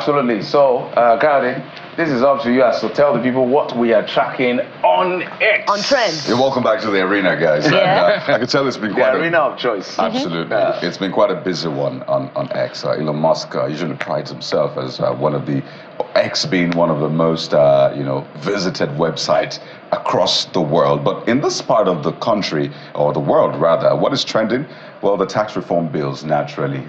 Absolutely. So, Kayode, this is up to you as to tell the people what we are tracking on X. On trends. You're welcome back to the arena, guys. Yeah. And, I can tell it's been quite the arena of choice. Absolutely. It's been quite a busy one on X. Elon Musk usually prides himself as one of the, X being one of the most, visited websites across the world. But in this part of the country, or the world rather, what is trending? Well, the tax reform bills naturally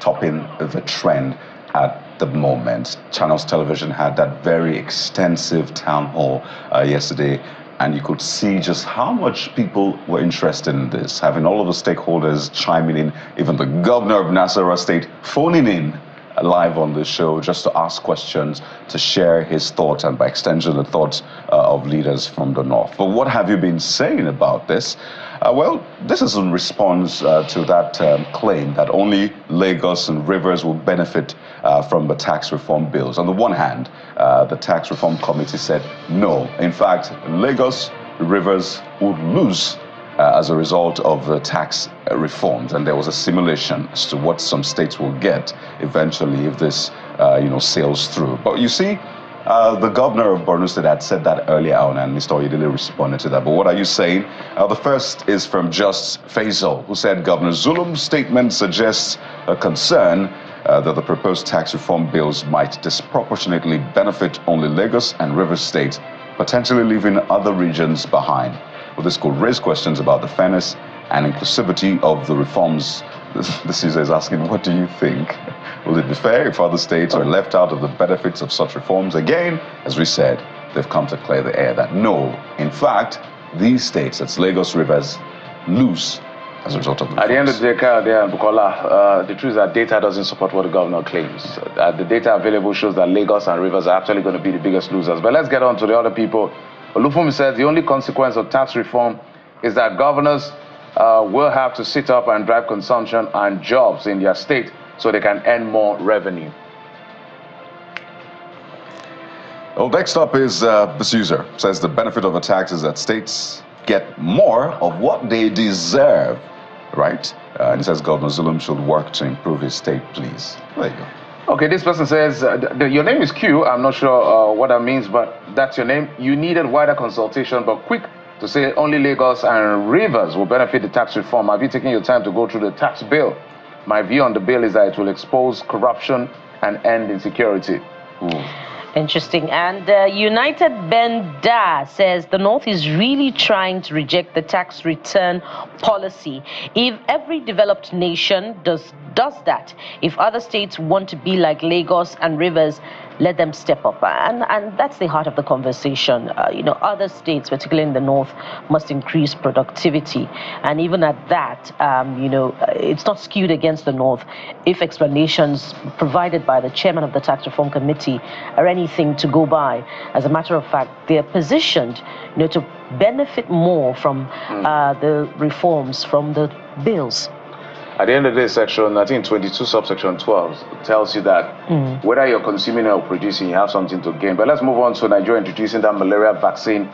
topping the trend at the moment. Channels Television had that very extensive town hall yesterday, and you could see just how much people were interested in this, having all of the stakeholders chiming in, even the governor of Nasarawa State phoning in live on the show just to ask questions, to share his thoughts, and by extension the thoughts of leaders from the north. But what have you been saying about this? Well, this is in response to that claim that only Lagos and Rivers will benefit from the tax reform bills. On the one hand, the tax reform committee said no. In fact, Lagos, Rivers would lose as a result of the tax reforms, and there was a simulation as to what some states will get eventually if this, sails through. But you see, the governor of Borno State had said that earlier on, and Mr. Oyedele responded to that. But what are you saying? The first is from Just Faisal, who said Governor Zulum's statement suggests a concern that the proposed tax reform bills might disproportionately benefit only Lagos and Rivers State, potentially leaving other regions behind. Well, this could raise questions about the fairness and inclusivity of the reforms. This user is asking, what do you think? Will it be fair if other states are left out of the benefits of such reforms? Again, as we said, they've come to clear the air that no, in fact, these states, that's Lagos, Rivers, lose as a result of the reforms. At the end of the day, Kayode and Bukola, the truth is that data doesn't support what the governor claims. The data available shows that Lagos and Rivers are actually going to be the biggest losers. But let's get on to the other people. Olufumi says the only consequence of tax reform is that governors will have to sit up and drive consumption and jobs in their state so they can earn more revenue. Well, next up is this user says the benefit of a tax is that states get more of what they deserve, right? And he says Governor Zulum should work to improve his state, please. There you go. Okay, this person says, your name is Q. I'm not sure what that means, but that's your name. You needed wider consultation, but quick to say only Lagos and Rivers will benefit the tax reform. Have you taken your time to go through the tax bill? My view on the bill is that it will expose corruption and end insecurity. Ooh. Interesting. And United Ben Da says the North is really trying to reject the tax return policy. If every developed nation does that, if other states want to be like Lagos and Rivers, let them step up. And that's the heart of the conversation. Other states, particularly in the North, must increase productivity. And even at that, it's not skewed against the North. If explanations provided by the chairman of the Tax Reform Committee are anything to go by, as a matter of fact, they're positioned, to benefit more from the reforms, from the bills. At the end of this section, I think 22 subsection 12 tells you that whether you're consuming or producing, you have something to gain. But let's move on to Nigeria introducing that malaria vaccine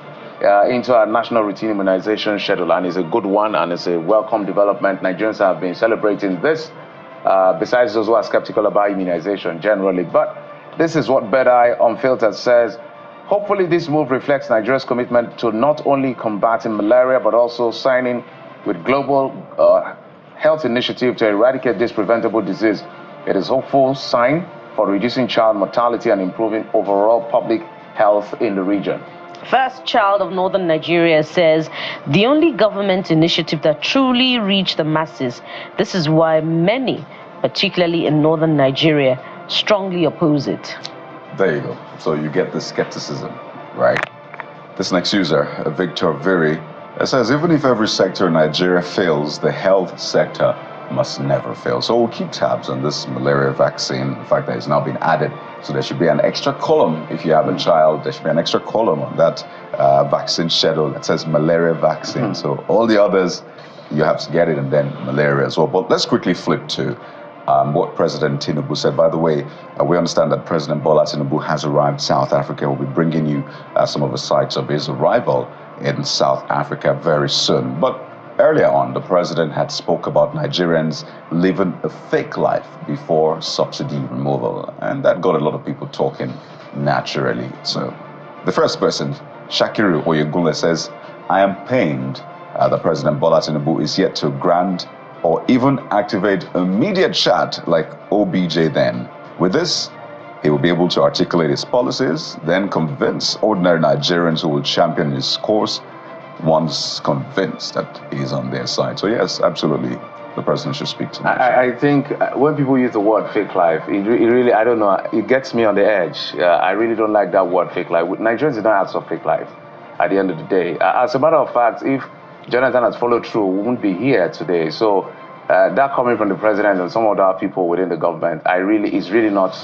into our national routine immunization schedule. And it's a good one, and it's a welcome development. Nigerians have been celebrating this, besides those who are skeptical about immunization generally. But this is what Better Eye Unfiltered says. Hopefully this move reflects Nigeria's commitment to not only combating malaria, but also signing with global health initiative to eradicate this preventable disease. It is a hopeful sign for reducing child mortality and improving overall public health in the region. First Child of Northern Nigeria says the only government initiative that truly reached the masses. This is why many, particularly in Northern Nigeria, strongly oppose it. There you go. So you get the skepticism, right? This next user, Victor Viri, says even if every sector in Nigeria fails, the health sector must never fail. So we'll keep tabs on this malaria vaccine. In fact, that has now been added. So there should be an extra column if you have a child. There should be an extra column on that vaccine schedule that says malaria vaccine. So all the others, you have to get it, and then malaria as well. But let's quickly flip to what President Tinubu said. By the way, we understand that President Bola Tinubu has arrived South Africa. We'll be bringing you some of the sights of his arrival in South Africa very soon. But Earlier on, the president had spoke about Nigerians living a fake life before subsidy removal, and that got a lot of people talking naturally. So the first person, Shakiru Oyegule, says, I am pained that President Bola Tinubu is yet to grant or even activate a media chat like OBJ then. With this, he will be able to articulate his policies, then convince ordinary Nigerians who will champion his course once convinced that he's on their side. So yes, absolutely, the president should speak to I think when people use the word fake life, it really, I don't know, it gets me on the edge. I really don't like that word fake life. Nigerians do not have some fake life at the end of the day. As a matter of fact, if Jonathan has followed through, we wouldn't be here today. So that coming from the president and some other people within the government, is really not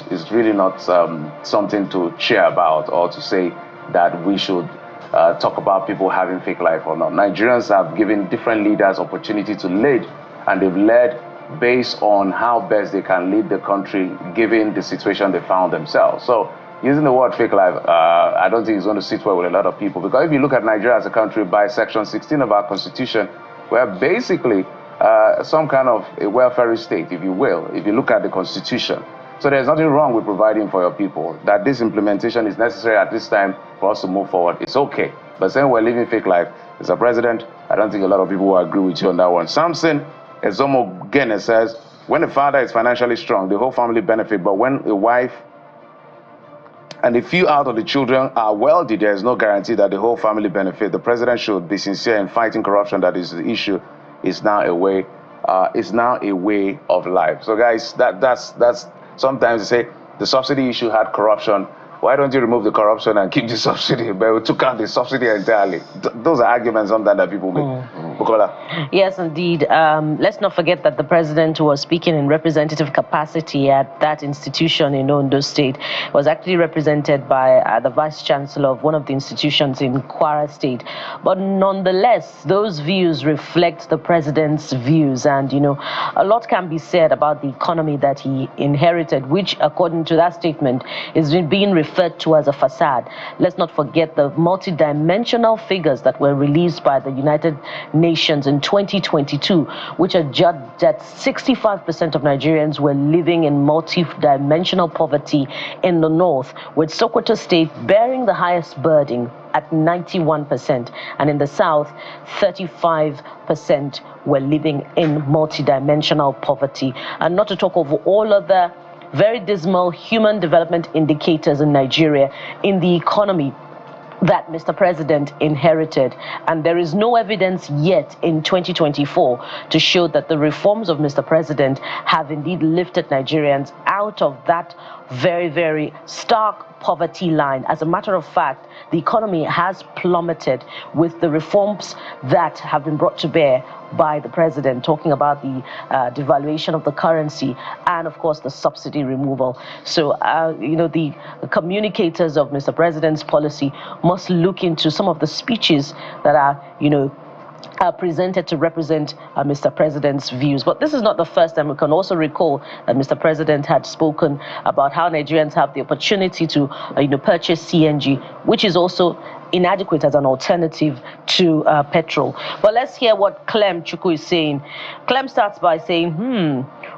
something to cheer about or to say that we should talk about people having fake life or not. Nigerians have given different leaders opportunity to lead, and they've led based on how best they can lead the country given the situation they found themselves. So using the word fake life, I don't think it's going to sit well with a lot of people, because if you look at Nigeria as a country by Section 16 of our constitution, we're basically some kind of a welfare state, if you will, if you look at the constitution. So there's nothing wrong with providing for your people. That this implementation is necessary at this time for us to move forward, it's okay. But saying we're living fake life, Mr. President, I don't think a lot of people will agree with you on that one. Samson Ezomo Gene says, when the father is financially strong, the whole family benefit, but when a wife and a few out of the children are wealthy, there is no guarantee that the whole family benefit. The president should be sincere in fighting corruption. That is the issue. It's now a way of life. So guys, that's sometimes they say the subsidy issue had corruption. Why don't you remove the corruption and keep the subsidy? But we took out the subsidy entirely. Those are arguments sometimes that people make. Bukola. Yes, indeed. Let's not forget that the president was speaking in representative capacity at that institution in Ondo State. Was actually represented by the vice chancellor of one of the institutions in Kwara State. But nonetheless, those views reflect the president's views. And, you know, a lot can be said about the economy that he inherited, which, according to that statement, is being referred to as a facade. Let's not forget the multidimensional figures that were released by the United Nations in 2022, which adjudged that 65% of Nigerians were living in multi-dimensional poverty in the north, with Sokoto State bearing the highest burden at 91%, and in the south, 35% were living in multidimensional poverty. And not to talk of all other very dismal human development indicators in Nigeria, in the economy that Mr. President inherited. And there is no evidence yet in 2024 to show that the reforms of Mr. President have indeed lifted Nigerians out of that very, very stark poverty line. As a matter of fact, the economy has plummeted with the reforms that have been brought to bear by the president, talking about the devaluation of the currency and, of course, the subsidy removal. So, you know, the communicators of Mr. President's policy must look into some of the speeches that are, you know, presented to represent Mr. President's views. But this is not the first time. We can also recall that Mr. President had spoken about how Nigerians have the opportunity to you know, purchase CNG, which is also inadequate as an alternative to petrol. But let's hear what Clem Chukwu is saying. Clem starts by saying,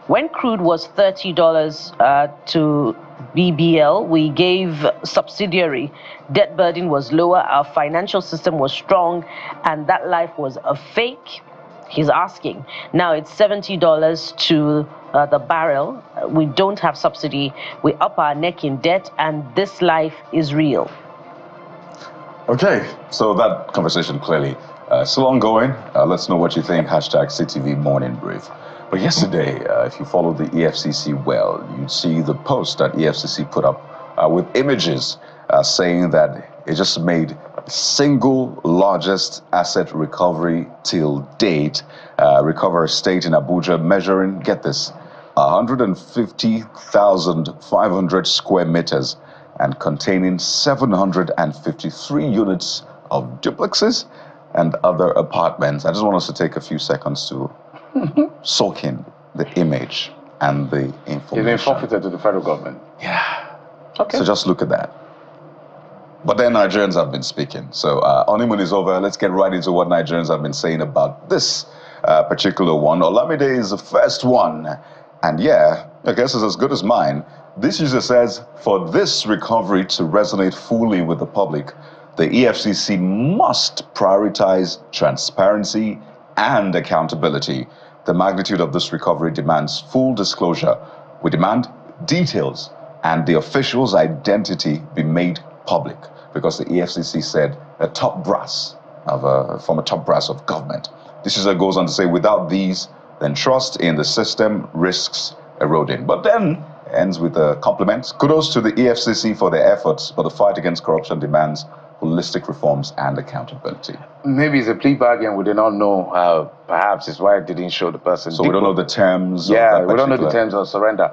when crude was $30 to BBL, we gave subsidiary. Debt burden was lower, our financial system was strong, and that life was a fake. He's asking. Now it's $70 to the barrel. We don't have subsidy. We up our neck in debt, and this life is real. Okay, so that conversation clearly still ongoing. Let's know what you think. Hashtag CTV Morning Brief. But yesterday, if you follow the EFCC well, you'd see the post that EFCC put up with images saying that it just made single largest asset recovery till date. Recover State in Abuja measuring, get this, 150,500 square meters and containing 753 units of duplexes and other apartments. I just want us to take a few seconds to soak in the image and the information. It's been forfeited to the federal government. Yeah. Okay. So just look at that. But then Nigerians have been speaking. So honeymoon is over. Let's get right into what Nigerians have been saying about this particular one. Olamide is the first one. And yeah, I guess it's as good as mine. This user says, for this recovery to resonate fully with the public, the EFCC must prioritize transparency and accountability. The magnitude of this recovery demands full disclosure. We demand details and the official's identity be made public, because the EFCC said a top brass from a top brass of government. This user goes on to say, without these, then trust in the system risks eroding. But then ends with a compliment. Kudos to the EFCC for their efforts, but the fight against corruption demands holistic reforms and accountability. Maybe it's a plea bargain. We do not know. Perhaps it's why it didn't show the person. So we don't know the terms. Yeah, we don't know the terms of surrender.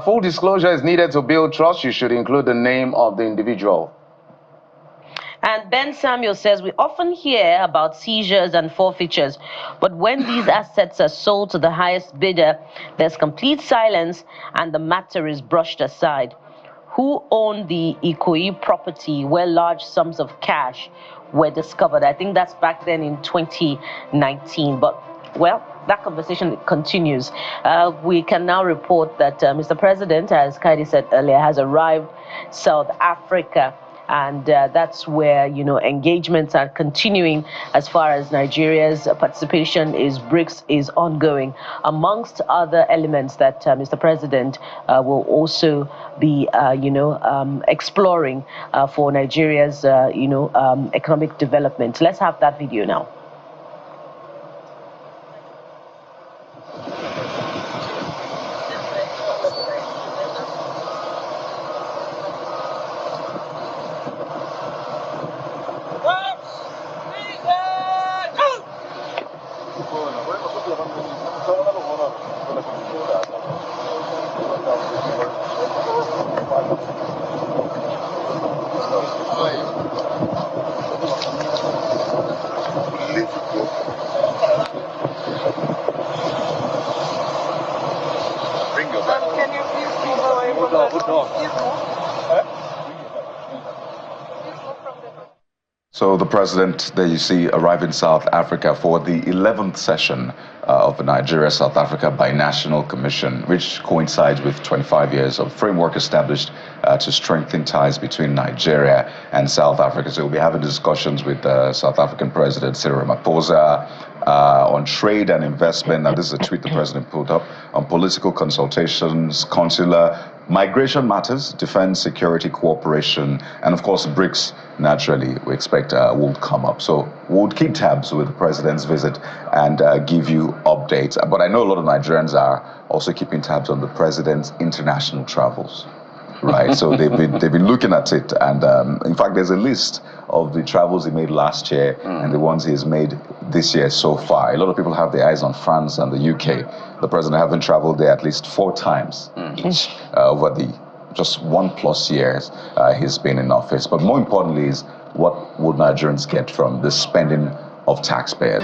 Full disclosure is needed to build trust. You should include the name of the individual. And Ben Samuel says, we often hear about seizures and forfeitures, but when these assets are sold to the highest bidder, there's complete silence and the matter is brushed aside. Who owned the Ikoyi property where large sums of cash were discovered? I think that's back then in 2019. But, well, that conversation continues. We can now report that Mr. President, as Kaidi said earlier, has arrived South Africa. And that's where, engagements are continuing as far as Nigeria's participation in BRICS is ongoing. Amongst other elements that Mr. President will also be, exploring for Nigeria's, economic development. Let's have that video now. So the president that you see arrived in South Africa for the 11th session of the Nigeria-South Africa Binational Commission, which coincides with 25 years of framework established to strengthen ties between Nigeria and South Africa. So we'll be having discussions with South African President Cyril Ramaphosa on trade and investment. Now, this is a tweet the president put up on political consultations, consular, migration matters, defense, security, cooperation, and of course, BRICS, naturally, we expect will come up. So we'll keep tabs with the president's visit and give you updates. But I know a lot of Nigerians are also keeping tabs on the president's international travels. Right, so they've been looking at it, and in fact, there's a list of the travels he made last year and the ones he has made this year so far. A lot of people have their eyes on France and the UK. The president having traveled there at least 4 times each over the just 1+ years he's been in office. But more importantly is, what would Nigerians get from the spending of taxpayers?